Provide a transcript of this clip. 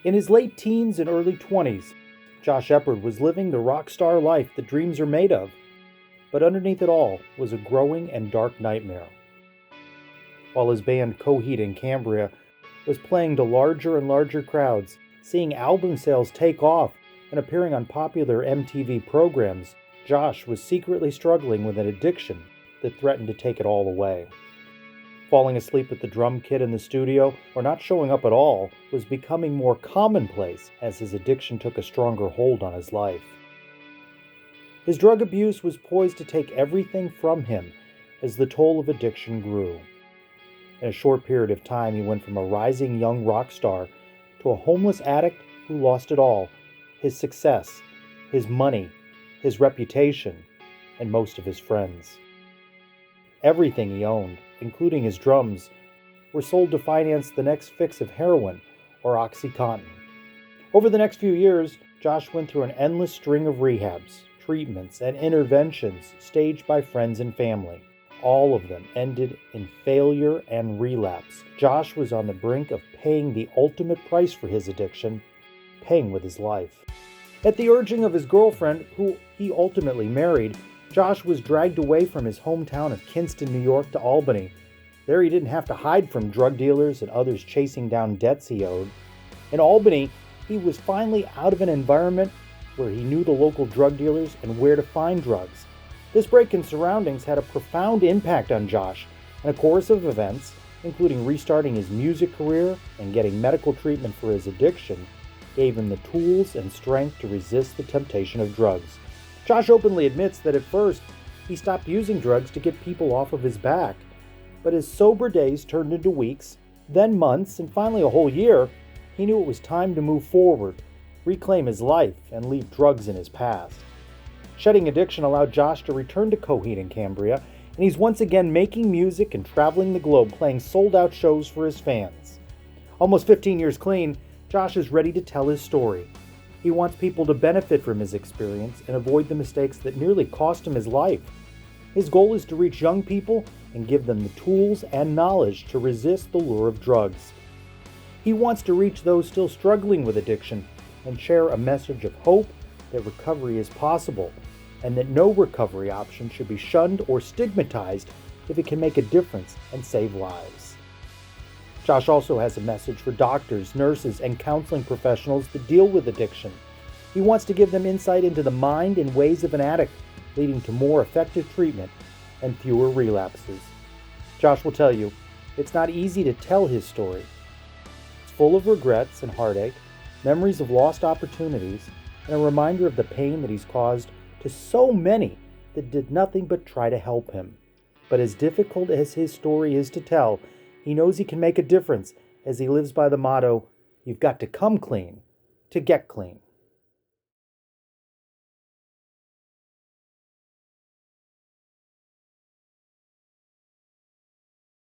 In his late teens and early 20s, Josh Eppard was living the rock star life that dreams are made of. But underneath it all was a growing and dark nightmare. While his band Coheed and Cambria was playing to larger and larger crowds, seeing album sales take off, and appearing on popular MTV programs, Josh was secretly struggling with an addiction that threatened to take it all away. Falling asleep with the drum kit in the studio, or not showing up at all, was becoming more commonplace as his addiction took a stronger hold on his life. His drug abuse was poised to take everything from him as the toll of addiction grew. In a short period of time, he went from a rising young rock star to a homeless addict who lost it all: his success, his money, his reputation, and most of his friends. Everything he owned, including his drums, were sold to finance the next fix of heroin or OxyContin. Over the next few years, Josh went through an endless string of rehabs, treatments, and interventions staged by friends and family. All of them ended in failure and relapse. Josh was on the brink of paying the ultimate price for his addiction, paying with his life. At the urging of his girlfriend, who he ultimately married, Josh was dragged away from his hometown of Kinston, New York to Albany. There he didn't have to hide from drug dealers and others chasing down debts he owed. In Albany, he was finally out of an environment where he knew the local drug dealers and where to find drugs. This break in surroundings had a profound impact on Josh, and a course of events, including restarting his music career and getting medical treatment for his addiction, gave him the tools and strength to resist the temptation of drugs. Josh openly admits that at first, he stopped using drugs to get people off of his back. But as sober days turned into weeks, then months, and finally a whole year, he knew it was time to move forward, reclaim his life, and leave drugs in his past. Shedding addiction allowed Josh to return to Coheed and Cambria, and he's once again making music and traveling the globe, playing sold-out shows for his fans. Almost 15 years clean, Josh is ready to tell his story. He wants people to benefit from his experience and avoid the mistakes that nearly cost him his life. His goal is to reach young people and give them the tools and knowledge to resist the lure of drugs. He wants to reach those still struggling with addiction and share a message of hope that recovery is possible, and that no recovery option should be shunned or stigmatized if it can make a difference and save lives. Josh also has a message for doctors, nurses, and counseling professionals that deal with addiction. He wants to give them insight into the mind and ways of an addict, leading to more effective treatment and fewer relapses. Josh will tell you, it's not easy to tell his story. It's full of regrets and heartache, memories of lost opportunities, and a reminder of the pain that he's caused to so many that did nothing but try to help him. But as difficult as his story is to tell, he knows he can make a difference as he lives by the motto, "You've got to come clean to get clean."